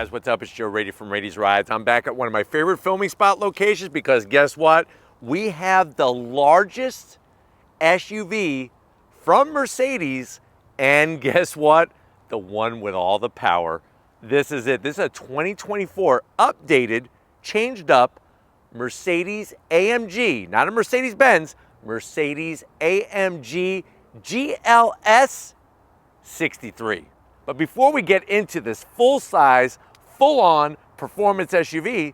guys, what's up? It's Joe Rady from Rady's Rides. I'm back at one of my favorite filming spot locations because guess what? We have the largest SUV from Mercedes, and guess what? The one with all the power. This is it. This is a 2024 updated, changed up Mercedes AMG, not a Mercedes Benz, Mercedes AMG GLS 63. But before we get into this full-size, full-on performance SUV,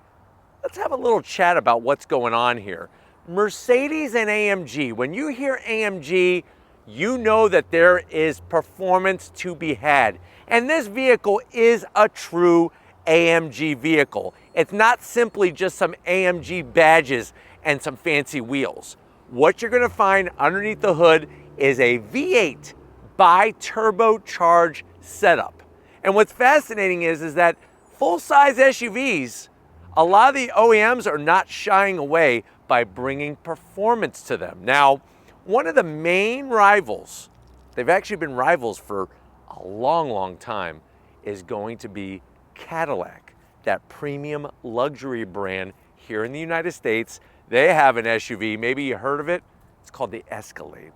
let's have a little chat about what's going on here. Mercedes and AMG, when you hear AMG, you know that there is performance to be had. And this vehicle is a true AMG vehicle. It's not simply just some AMG badges and some fancy wheels. What you're gonna find underneath the hood is a V8 bi-turbocharged setup. And what's fascinating is that full-size SUVs, a lot of the OEMs are not shying away by bringing performance to them. Now, one of the main rivals, they've actually been rivals for a long, long time, is going to be Cadillac, that premium luxury brand here in the United States. They have an SUV, maybe you heard of it, it's called the Escalade.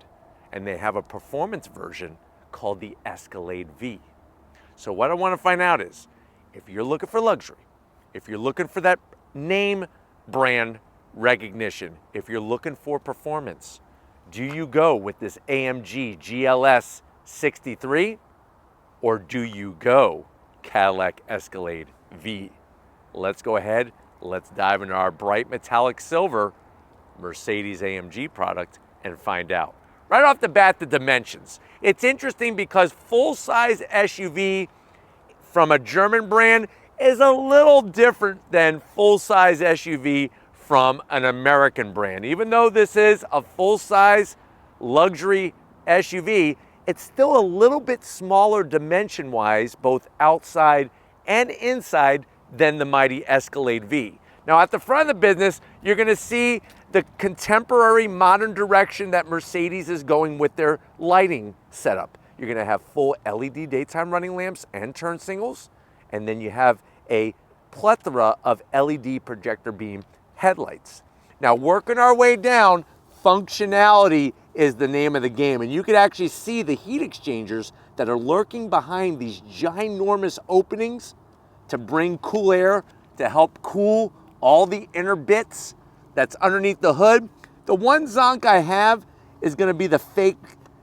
And they have a performance version called the Escalade V. So what I want to find out is, if you're looking for luxury, if you're looking for that name brand recognition, if you're looking for performance, do you go with this AMG GLS 63 or do you go Cadillac Escalade V? Let's go ahead, let's dive into our bright metallic silver Mercedes AMG product and find out. Right off the bat, the dimensions. It's interesting because full-size SUV from a German brand is a little different than full-size SUV from an American brand. Even though this is a full-size luxury SUV, it's still a little bit smaller dimension-wise, both outside and inside, than the mighty Escalade V. Now, at the front of the business, you're gonna see the contemporary modern direction that Mercedes is going with their lighting setup. You're gonna have full LED daytime running lamps and turn signals, and then you have a plethora of LED projector beam headlights. Now, working our way down, functionality is the name of the game, and you can actually see the heat exchangers that are lurking behind these ginormous openings to bring cool air, to help cool all the inner bits that's underneath the hood. The one zonk I have is gonna be the fake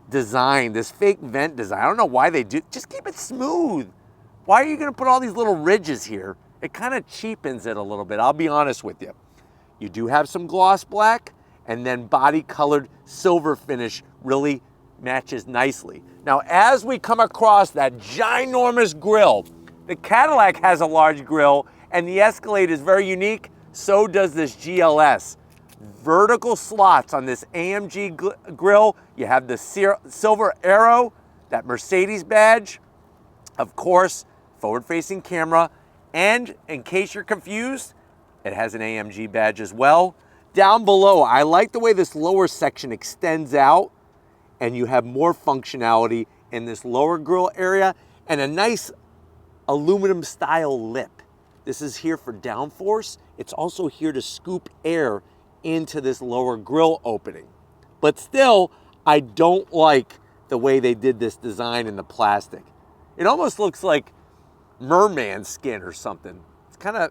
design, this fake vent design. I don't know why they do, just keep it smooth. Why are you gonna put all these little ridges here? It kind of cheapens it a little bit, I'll be honest with you. You do have some gloss black, and then body colored silver finish really matches nicely. Now, as we come across that ginormous grille, the Cadillac has a large grille, and the Escalade is very unique. So does this GLS. Vertical slots on this AMG grille. You have the silver arrow, that Mercedes badge. Of course, forward-facing camera. And in case you're confused, it has an AMG badge as well. Down below, I like the way this lower section extends out and you have more functionality in this lower grille area and a nice aluminum style lip. This is here for downforce. It's also here to scoop air into this lower grille opening. But still, I don't like the way they did this design in the plastic. It almost looks like merman skin or something. It's kind of,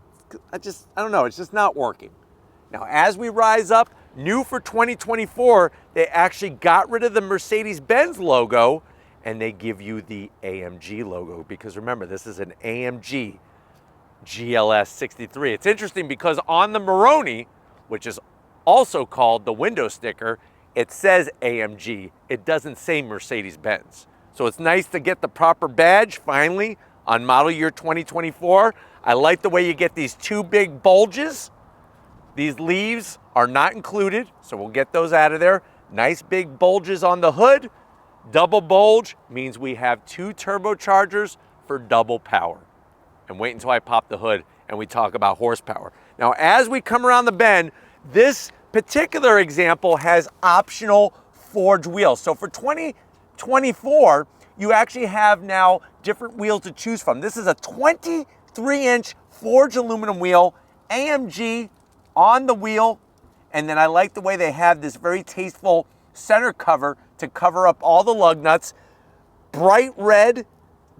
I don't know, it's just not working. Now, as we rise up, new for 2024, they actually got rid of the Mercedes Benz logo and they give you the AMG logo, because remember, this is an AMG GLS 63. It's interesting because on the Maroni, which is also called the window sticker, it says AMG. It doesn't say Mercedes Benz. So it's nice to get the proper badge finally on model year 2024. I like the way you get these two big bulges. These leaves are not included, so we'll get those out of there. Nice big bulges on the hood. Double bulge means we have two turbochargers for double power. And wait until I pop the hood and we talk about horsepower. Now, as we come around the bend, this particular example has optional forged wheels. So for 2024, you actually have now different wheels to choose from. This is a 20 3-inch forged aluminum wheel, AMG on the wheel, and then I like the way they have this very tasteful center cover to cover up all the lug nuts. Bright red,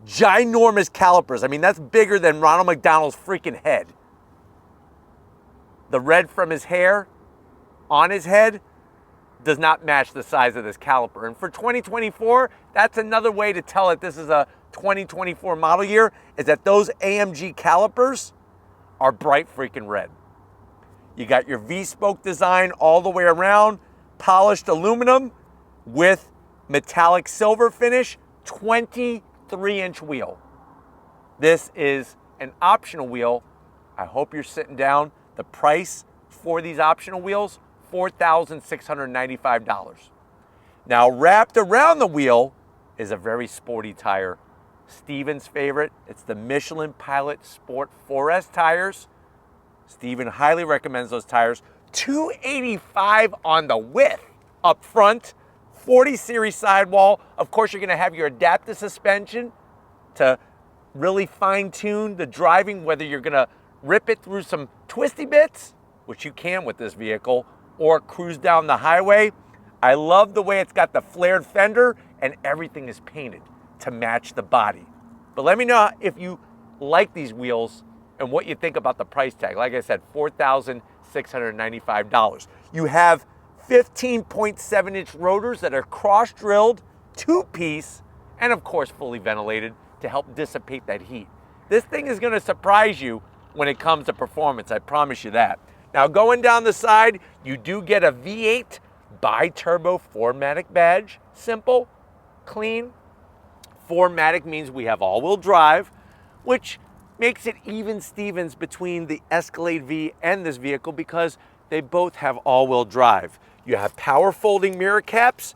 ginormous calipers. I mean, that's bigger than Ronald McDonald's freaking head. The red from his hair on his head does not match the size of this caliper. And for 2024, that's another way to tell that this is a 2024 model year, is that those AMG calipers are bright freaking red. You got your V-spoke design all the way around, polished aluminum with metallic silver finish, 23-inch wheel. This is an optional wheel. I hope you're sitting down. The price for these optional wheels, $4,695. Now, wrapped around the wheel is a very sporty tire. Steven's favorite, it's the Michelin Pilot Sport 4S tires. Steven highly recommends those tires. $285 on the width up front, 40 series sidewall. Of course, you're gonna have your adaptive suspension to really fine tune the driving, whether you're gonna rip it through some twisty bits, which you can with this vehicle, or cruise down the highway. I love the way it's got the flared fender and everything is painted to match the body. But let me know if you like these wheels and what you think about the price tag. Like I said, $4,695. You have 15.7-inch rotors that are cross-drilled, two-piece, and of course fully ventilated to help dissipate that heat. This thing is gonna surprise you when it comes to performance, I promise you that. Now, going down the side, you do get a V8 bi-turbo 4MATIC badge. Simple, clean. 4MATIC means we have all-wheel drive, which makes it even Stevens between the Escalade V and this vehicle because they both have all-wheel drive. You have power folding mirror caps,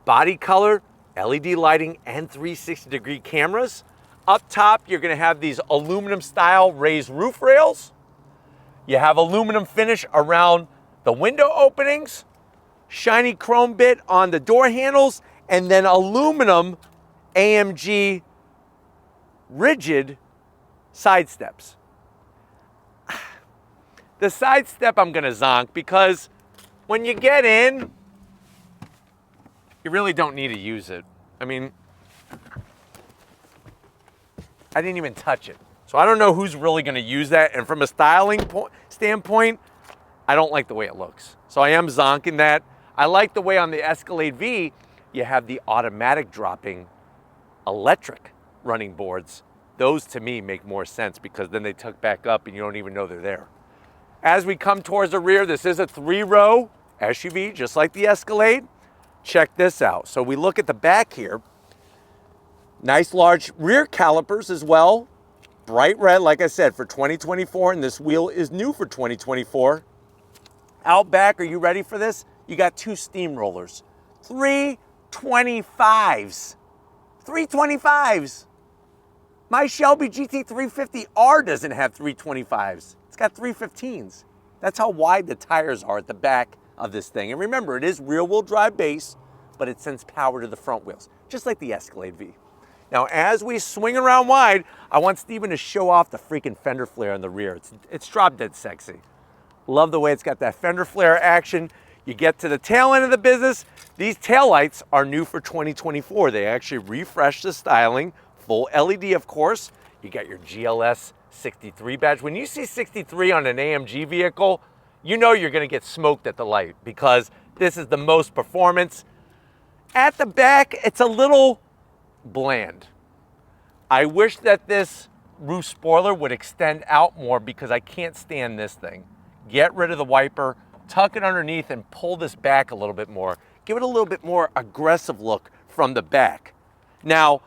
body color, LED lighting, and 360-degree cameras. Up top, you're gonna have these aluminum-style raised roof rails. You have aluminum finish around the window openings, shiny chrome bit on the door handles, and then aluminum AMG rigid side steps. The side step I'm gonna zonk because when you get in, you really don't need to use it. I mean, I didn't even touch it. So I don't know who's really gonna use that. And from a styling standpoint, I don't like the way it looks. So I am zonking that. I like the way on the Escalade V, you have the automatic dropping electric running boards. Those to me make more sense because then they tuck back up and you don't even know they're there. As we come towards the rear, this is a 3-row SUV, just like the Escalade. Check this out. So we look at the back here. Nice large rear calipers as well. Bright red, like I said, for 2024, and this wheel is new for 2024. Out back, are you ready for this? You got 2 steamrollers. 325s. 325s. My Shelby GT350R doesn't have 325s. It's got 315s. That's how wide the tires are at the back of this thing. And remember, it is rear-wheel drive base, but it sends power to the front wheels, just like the Escalade V. Now, as we swing around wide, I want Steven to show off the freaking fender flare in the rear. It's drop dead sexy. Love the way it's got that fender flare action. You get to the tail end of the business. These taillights are new for 2024. They actually refreshed the styling. Full LED, of course. You got your GLS 63 badge. When you see 63 on an AMG vehicle, you know you're gonna get smoked at the light because this is the most performance. At the back, it's a little bland. I wish that this roof spoiler would extend out more because I can't stand this thing. Get rid of the wiper, tuck it underneath and pull this back a little bit more. Give it a little bit more aggressive look from the back. Now,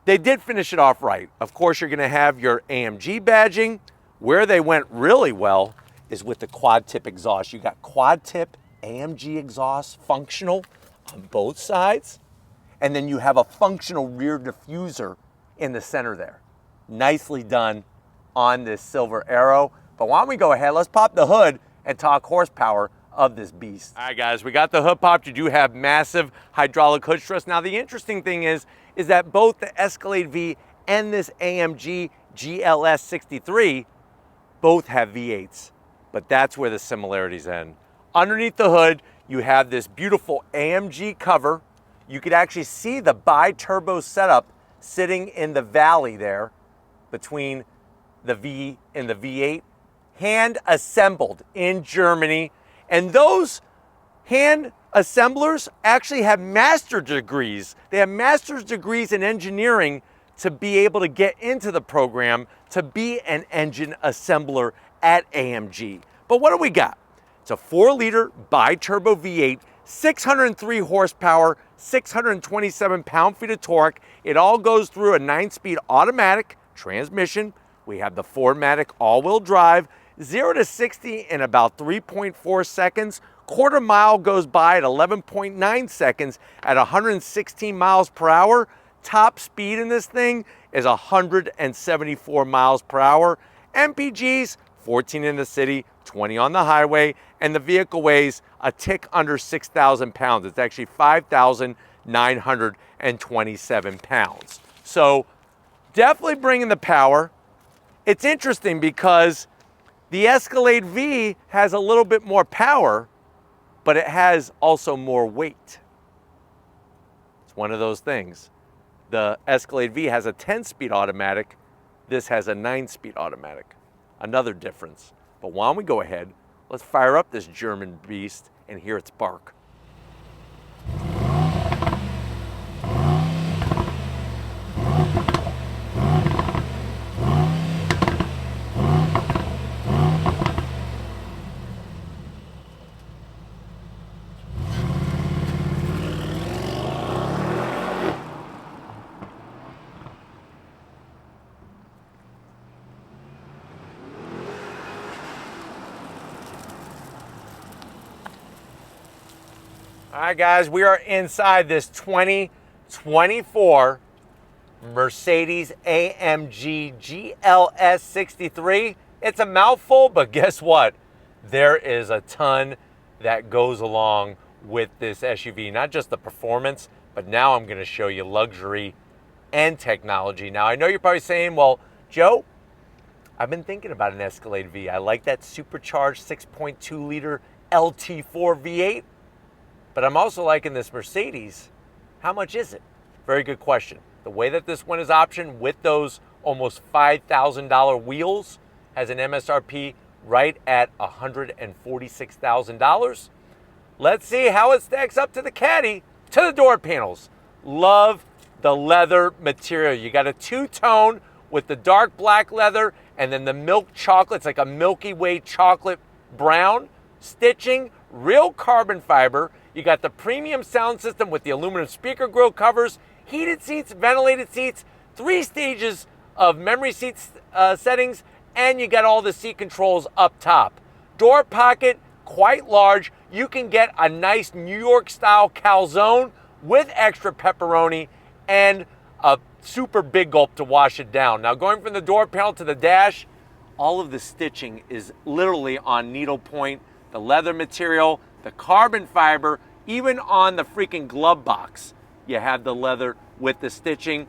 they did finish it off right. Of course, you're gonna have your AMG badging. Where they went really well is with the quad tip exhaust. You got quad tip AMG exhaust functional on both sides. And then you have a functional rear diffuser in the center there. Nicely done on this Silver Arrow. But why don't we go ahead, let's pop the hood and talk horsepower of this beast. All right, guys, we got the hood popped. You do have massive hydraulic hood stress. Now, the interesting thing is that both the Escalade V and this AMG GLS 63 both have V8s, but that's where the similarities end. Underneath the hood, you have this beautiful AMG cover. You could actually see the bi-turbo setup sitting in the valley there between the V and the V8, hand assembled in Germany. And those hand assemblers actually have master's degrees. They have master's degrees in engineering to be able to get into the program to be an engine assembler at AMG. But what do we got? It's a 4-liter bi-turbo V8, 603 horsepower, 627 pound-feet of torque. It all goes through a 9-speed automatic transmission. We have the 4MATIC all-wheel drive, 0 to 60 in about 3.4 seconds. Quarter mile goes by at 11.9 seconds at 116 miles per hour. Top speed in this thing is 174 miles per hour. MPGs, 14 in the city, 20 on the highway, and the vehicle weighs a tick under 6,000 pounds. It's actually 5,927 pounds. So definitely bringing the power. It's interesting because the Escalade V has a little bit more power, but it has also more weight. It's one of those things. The Escalade V has a 10-speed automatic. This has a 9-speed automatic. Another difference. But why don't we go ahead, let's fire up this German beast and hear its bark. All right, guys, we are inside this 2024 Mercedes AMG GLS 63. It's a mouthful, but guess what? There is a ton that goes along with this SUV. Not just the performance, but now I'm going to show you luxury and technology. Now, I know you're probably saying, well, Joe, I've been thinking about an Escalade V. I like that supercharged 6.2-liter LT4 V8. But I'm also liking this Mercedes. How much is it? Very good question. The way that this one is optioned with those almost $5,000 wheels has an MSRP right at $146,000. Let's see how it stacks up to the Caddy, to the door panels. Love the leather material. You got a two-tone with the dark black leather and then the milk chocolate. It's like a Milky Way chocolate brown stitching, real carbon fiber. You got the premium sound system with the aluminum speaker grille covers, heated seats, ventilated seats, 3 stages of memory seats settings, and you got all the seat controls up top. Door pocket, quite large. You can get a nice New York style calzone with extra pepperoni and a super big gulp to wash it down. Now going from the door panel to the dash, all of the stitching is literally on needlepoint. The leather material, the carbon fiber, even on the freaking glove box, you have the leather with the stitching.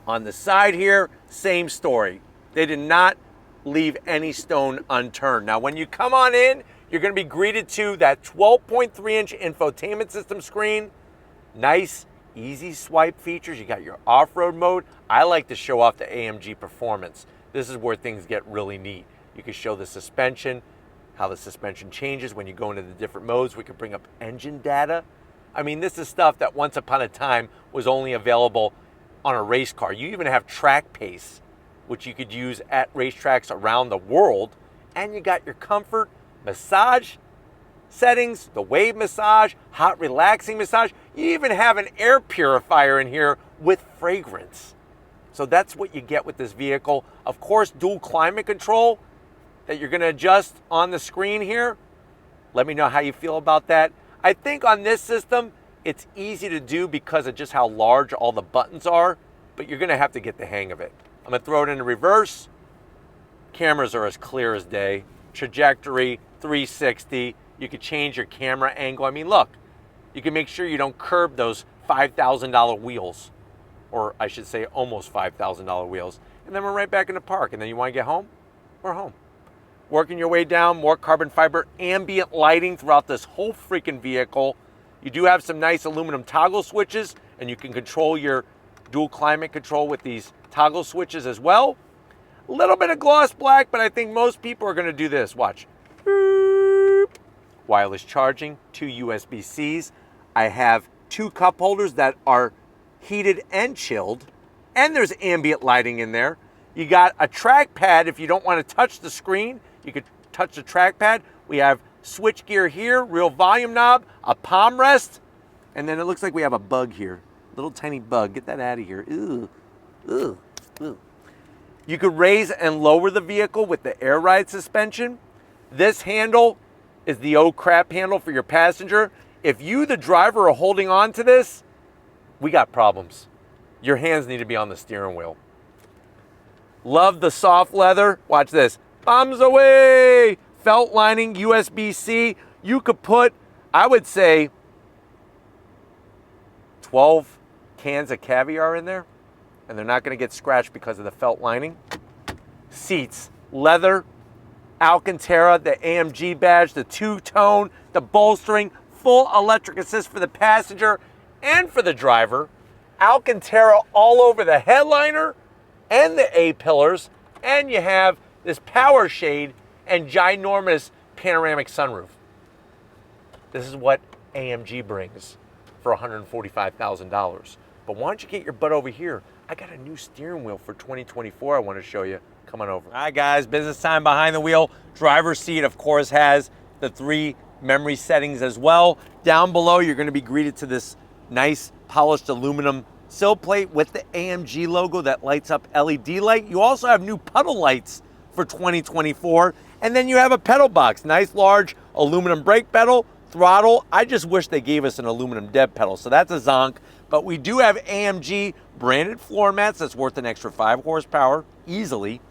On the side here, same story. They did not leave any stone unturned. Now, when you come on in, you're going to be greeted to that 12.3-inch infotainment system screen. Nice, easy swipe features. You got your off-road mode. I like to show off the AMG performance. This is where things get really neat. You can show the suspension, how the suspension changes when you go into the different modes. We can bring up engine data. I mean, this is stuff that once upon a time was only available on a race car. You even have track pace, which you could use at racetracks around the world. And you got your comfort, massage settings, the wave massage, hot relaxing massage. You even have an air purifier in here with fragrance. So that's what you get with this vehicle. Of course, dual climate control that you're going to adjust on the screen here. Let me know how you feel about that. I think on this system, it's easy to do because of just how large all the buttons are, but you're going to have to get the hang of it. I'm going to throw it into reverse. Cameras are as clear as day. Trajectory, 360. You can change your camera angle. I mean, look, you can make sure you don't curb those $5,000 wheels or I should say almost $5,000 wheels. And then we're right back in the park. And then you want to get home? We're home. Working your way down, more carbon fiber ambient lighting throughout this whole freaking vehicle. You do have some nice aluminum toggle switches, and you can control your dual climate control with these toggle switches as well. A little bit of gloss black, but I think most people are going to do this. Watch. Boop. Wireless charging, 2 USB-Cs. I have 2 cup holders that are heated and chilled, and there's ambient lighting in there. You got a trackpad. If you don't want to touch the screen, you could touch the trackpad. We have switch gear here, real volume knob, a palm rest, and then it looks like we have a bug here. Little tiny bug. Get that out of here. Ooh, ooh, ooh. You could raise and lower the vehicle with the air ride suspension. This handle is the oh crap handle for your passenger. If you, the driver, are holding on to this, we got problems. Your hands need to be on the steering wheel. Love the soft leather. Watch this. Bombs away. Felt lining, USB-C. You could put, I would say, 12 cans of caviar in there, and they're not going to get scratched because of the felt lining. Seats, leather, Alcantara, the AMG badge, the two-tone, the bolstering, full electric assist for the passenger and for the driver. Alcantara all over the headliner and the A-pillars, and you have this power shade and ginormous panoramic sunroof. This is what AMG brings for $145,000. But why don't you get your butt over here? I got a new steering wheel for 2024 I want to show you. Come on over. All right, guys, business time behind the wheel. Driver's seat, of course, has the 3 memory settings as well. Down below, you're going to be greeted to this nice polished aluminum sill plate with the AMG logo that lights up LED light. You also have new puddle lights for 2024. And then you have a pedal box, nice large aluminum brake pedal, throttle. I just wish they gave us an aluminum dead pedal, so that's a zonk. But we do have AMG branded floor mats that's worth an extra 5 horsepower easily.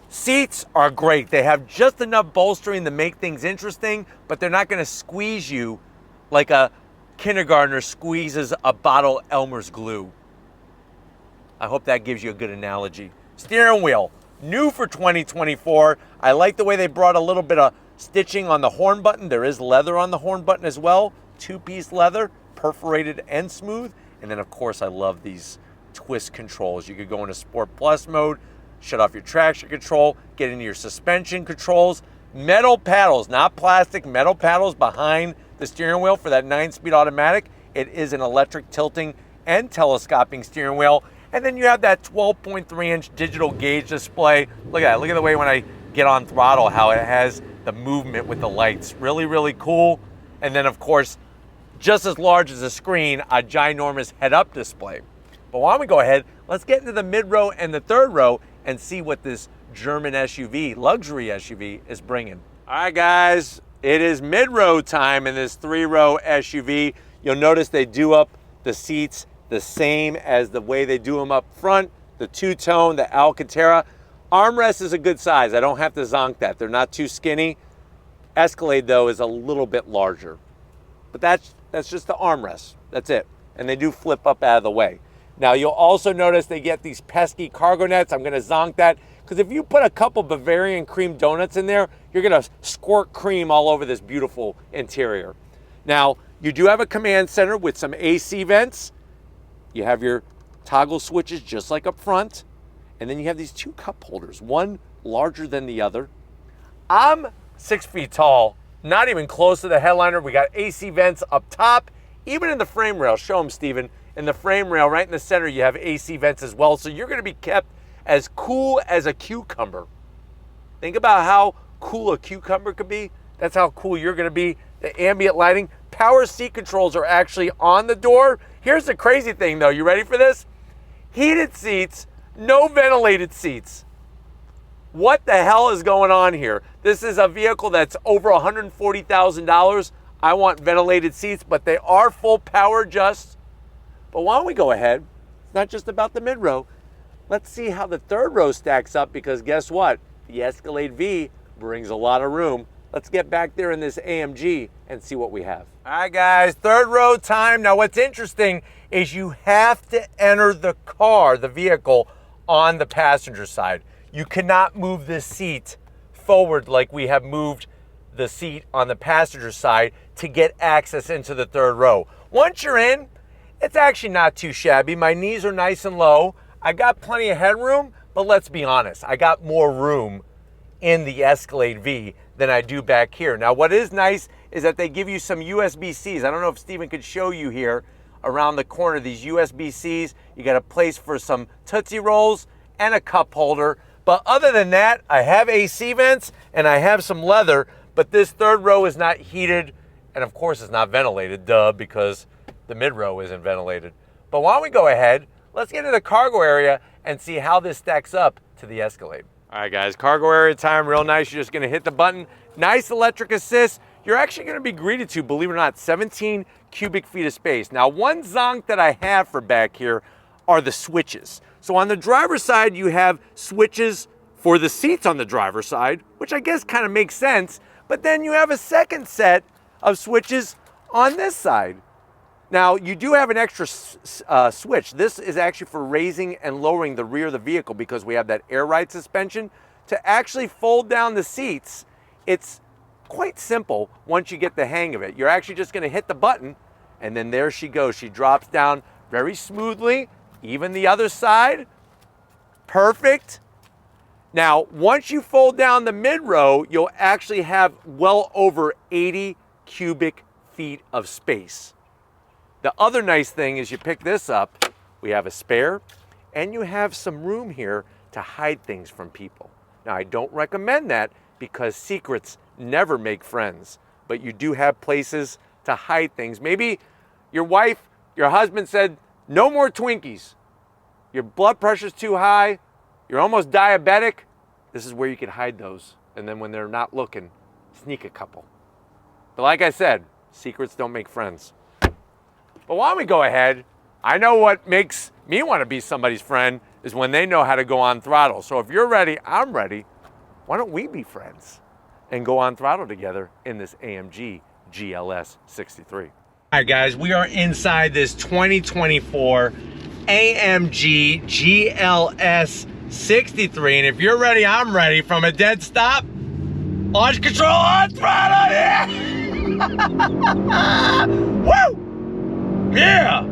Seats are great. They have just enough bolstering to make things interesting, but they're not going to squeeze you like a kindergartner squeezes a bottle of Elmer's glue. I hope that gives you a good analogy. Steering wheel, new for 2024. I like the way they brought a little bit of stitching on the horn button. There is leather on the horn button as well. 2-piece leather, perforated and smooth. And then, of course, I love these twist controls. You could go into Sport Plus mode, shut off your traction control, get into your suspension controls. Metal paddles, not plastic, metal paddles behind the steering wheel for that 9-speed automatic. It is an electric tilting and telescoping steering wheel. And then you have that 12.3-inch digital gauge display. Look at that. Look at the way when I get on throttle, how it has the movement with the lights. Really, really cool. And then, of course, just as large as a screen, a ginormous head-up display. But why don't we go ahead, let's get into the mid-row and the third row and see what this German SUV, luxury SUV, is bringing. All right, guys, it is mid-row time in this 3-row SUV. You'll notice they do up the seats the same as the way they do them up front. The two-tone, the Alcantara. Armrest is a good size. I don't have to zonk that. They're not too skinny. Escalade, though, is a little bit larger. But that's just the armrest. That's it. And they do flip up out of the way. Now, you'll also notice they get these pesky cargo nets. I'm going to zonk that, because if you put a couple Bavarian cream donuts in there, you're going to squirt cream all over this beautiful interior. Now, you do have a command center with some AC vents. You have your toggle switches just like up front. And then you have these 2 cup holders, one larger than the other. I'm 6 feet tall, not even close to the headliner. We got AC vents up top, even in the frame rail. Show them, Steven. In the frame rail, right in the center, you have AC vents as well. So you're going to be kept as cool as a cucumber. Think about how cool a cucumber could be. That's how cool you're going to be. The ambient lighting. Power seat controls are actually on the door. Here's the crazy thing, though. You ready for this? Heated seats, no ventilated seats. What the hell is going on here? This is a vehicle that's over $140,000. I want ventilated seats, but they are full power adjust. But why don't we go ahead? It's not just about the mid-row. Let's see how the third row stacks up, because guess what? The Escalade V brings a lot of room. Let's get back there in this AMG and see what we have. All All right, guys, third row time. Now, what's interesting is you have to enter the car, the vehicle, on the passenger side. You cannot move this seat forward like we have moved the seat on the passenger side to get access into the third row. Once you're in, it's actually not too shabby. My knees are nice and low. I got plenty of headroom, but let's be honest, I got more room in the Escalade V than I do back here. Now, what is nice is that they give you some USB-Cs. I don't know if Steven could show you here around the corner, these USB-Cs. You got a place for some Tootsie Rolls and a cup holder. But other than that, I have AC vents and I have some leather, but this third row is not heated, and of course it's not ventilated, duh, because the mid row isn't ventilated. But why don't we go ahead, let's get into the cargo area and see how this stacks up to the Escalade. All right, guys, cargo area time, real nice. You're just gonna hit the button. Nice electric assist. You're actually gonna be greeted to, believe it or not, 17 cubic feet of space. Now, one zonk that I have for back here are the switches. So on the driver's side, you have switches for the seats on the driver's side, which I guess kind of makes sense, but then you have a second set of switches on this side. Now, you do have an extra switch. This is actually for raising and lowering the rear of the vehicle because we have that air ride suspension. To actually fold down the seats, it's quite simple once you get the hang of it. You're actually just gonna hit the button, and then there she goes. She drops down very smoothly, even the other side, perfect. Now, once you fold down the mid row, you'll actually have well over 80 cubic feet of space. The other nice thing is you pick this up, we have a spare, and you have some room here to hide things from people. Now, I don't recommend that because secrets never make friends, but you do have places to hide things. Maybe your wife, your husband said, no more Twinkies. Your blood pressure's too high, you're almost diabetic. This is where you can hide those. And then when they're not looking, sneak a couple. But like I said, secrets don't make friends. But why don't we go ahead? I know what makes me want to be somebody's friend is when they know how to go on throttle. So if you're ready, I'm ready. Why don't we be friends and go on throttle together in this AMG GLS 63? All right, guys, we are inside this 2024 AMG GLS 63. And if you're ready, I'm ready. From a dead stop, launch control on throttle, yeah! Woo! Yeah!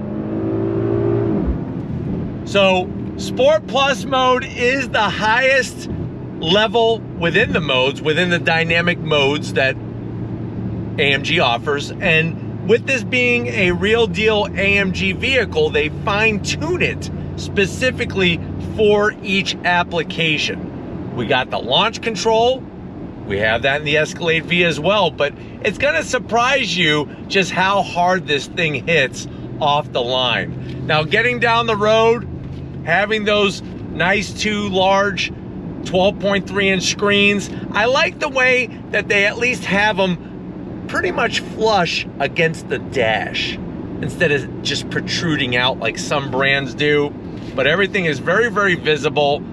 So, Sport Plus mode is the highest level within the modes, within the dynamic modes that AMG offers. And with this being a real deal AMG vehicle, they fine-tune it specifically for each application. We got the launch control. We have that in the Escalade V as well, but it's gonna surprise you just how hard this thing hits off the line. Now, getting down the road, having those nice two large 12.3-inch screens, I like the way that they at least have them pretty much flush against the dash instead of just protruding out like some brands do. But everything is very, very visible.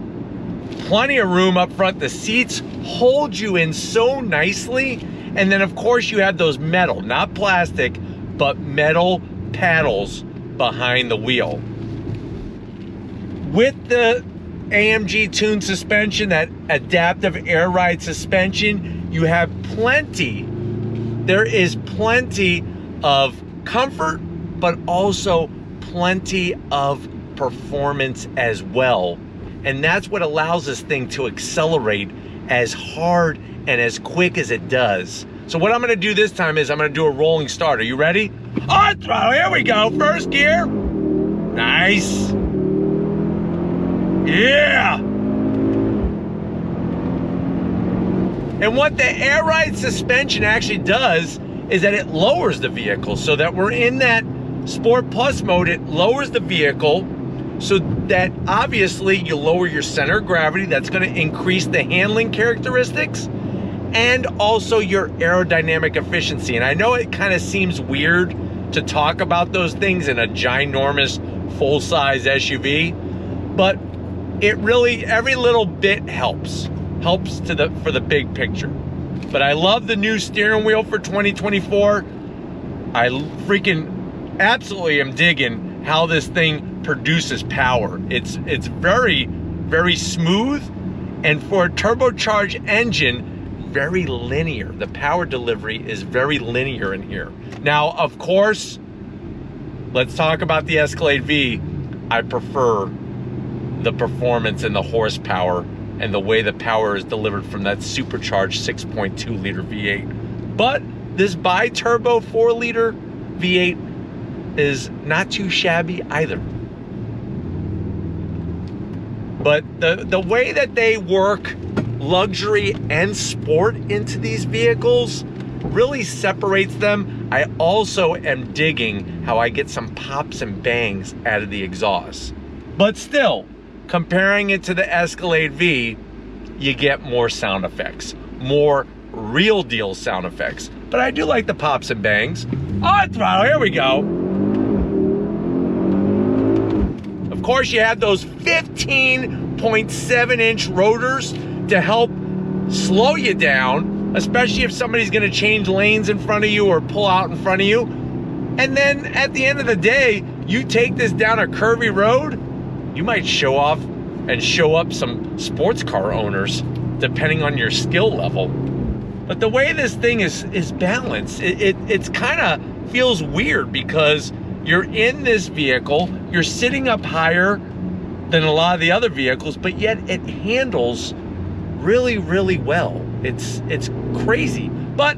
Plenty of room up front. The seats hold you in so nicely. And then of course you have those metal, not plastic, but metal paddles behind the wheel. With the AMG tuned suspension, that adaptive air ride suspension, you have there is plenty of comfort, but also plenty of performance as well. And that's what allows this thing to accelerate as hard and as quick as it does. So what I'm gonna do this time is I'm gonna do a rolling start. Are you ready? On throttle, here we go. First gear. Nice. Yeah. And what the air ride suspension actually does is that it lowers the vehicle so that we're in that Sport Plus mode. It lowers the vehicle so that obviously you lower your center of gravity. That's going to increase the handling characteristics and also your aerodynamic efficiency. And I know it kind of seems weird to talk about those things in a ginormous full-size SUV, but it really, every little bit helps for the big picture. But I love the new steering wheel for 2024. I freaking absolutely am digging how this thing produces power. It's very, very smooth, and for a turbocharged engine, very linear. The power delivery is very linear in here. Now, of course, let's talk about the Escalade V. I prefer the performance and the horsepower and the way the power is delivered from that supercharged 6.2 liter V8. But this bi-turbo 4 liter V8 is not too shabby either. But the way that they work luxury and sport into these vehicles really separates them. I also am digging how I get some pops and bangs out of the exhaust. But still, comparing it to the Escalade V, you get more sound effects, more real deal sound effects. But I do like the pops and bangs. On throttle, here we go. Of course, you have those 15.7-inch rotors to help slow you down, especially if somebody's gonna change lanes in front of you or pull out in front of you. And then at the end of the day, you take this down a curvy road, you might show off and show up some sports car owners, depending on your skill level. But the way this thing is balanced, it's kind of feels weird because you're in this vehicle, you're sitting up higher than a lot of the other vehicles, but yet it handles really, really well. It's crazy. But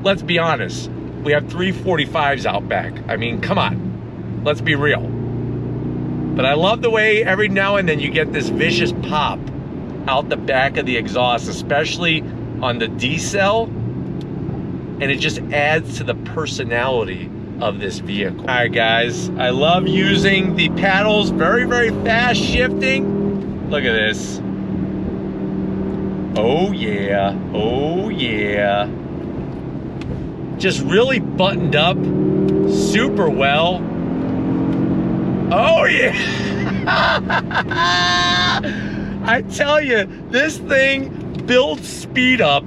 let's be honest, we have 345s out back. I mean, come on, let's be real. But I love the way every now and then you get this vicious pop out the back of the exhaust, especially on the D-cell, and it just adds to the personality of this vehicle. All right, guys, I love using the paddles, very, very fast shifting. Look at this. Oh yeah, oh yeah. Just really buttoned up super well. Oh yeah. I tell you, this thing builds speed up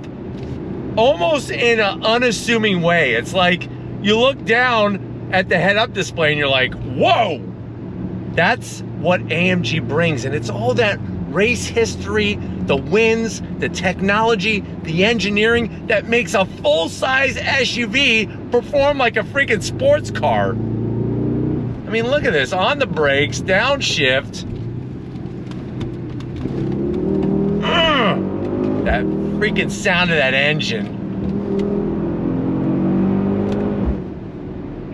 almost in an unassuming way. It's like you look down at the head-up display and you're like, whoa, that's what AMG brings. And it's all that race history, the wins, the technology, the engineering that makes a full-size SUV perform like a freaking sports car. I mean, look at this, on the brakes, downshift. That freaking sound of that engine.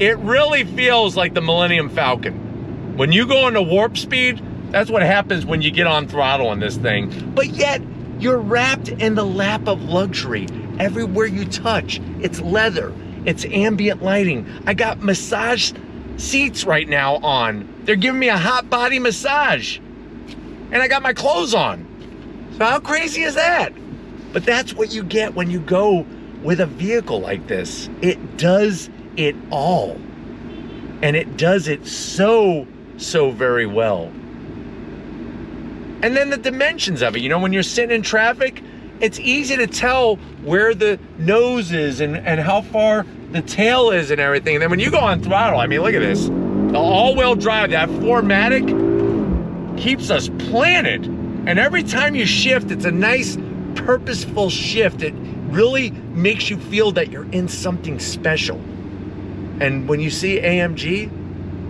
It really feels like the Millennium Falcon. When you go into warp speed, that's what happens when you get on throttle on this thing. But yet, you're wrapped in the lap of luxury everywhere you touch. It's leather, it's ambient lighting. I got massage seats right now on. They're giving me a hot body massage. And I got my clothes on. So how crazy is that? But that's what you get when you go with a vehicle like this. It does it all. And it does it so very well. And then the dimensions of it, you know, when you're sitting in traffic, it's easy to tell where the nose is and how far the tail is and everything. And then when you go on throttle, I mean, look at this. The all-wheel drive, that 4MATIC keeps us planted. And every time you shift, it's a nice, purposeful shift. It really makes you feel that you're in something special. And when you see AMG,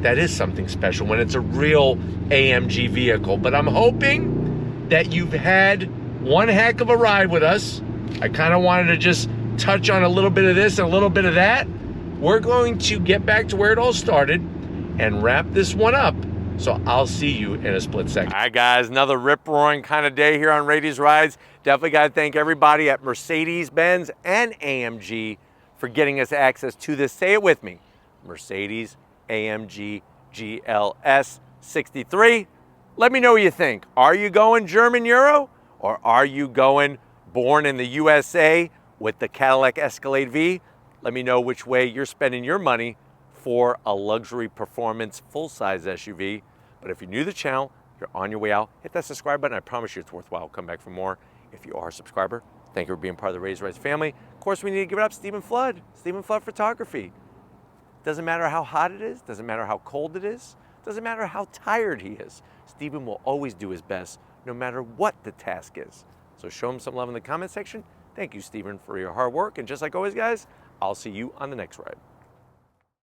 that is something special when it's a real AMG vehicle. But I'm hoping that you've had one heck of a ride with us. I kind of wanted to just touch on a little bit of this and a little bit of that. We're going to get back to where it all started and wrap this one up. So I'll see you in a split second. All right, guys, another rip-roaring kind of day here on Rady's Rides. Definitely got to thank everybody at Mercedes Benz and AMG for getting us access to this. Say it with me. Mercedes AMG GLS 63. Let me know what you think. Are you going German Euro, or are you going born in the USA with the Cadillac Escalade V? Let me know which way you're spending your money for a luxury performance full-size SUV. But if you're new to the channel, you're on your way out, hit that subscribe button. I promise you it's worthwhile. Come back for more. If you are a subscriber, thank you for being part of the Rady's Rides family. Of course, we need to give it up Stephen Flood Photography. Doesn't matter how hot it is, doesn't matter how cold it is, doesn't matter how tired he is. Stephen will always do his best, no matter what the task is. So show him some love in the comment section. Thank you, Stephen, for your hard work. And just like always, guys, I'll see you on the next ride.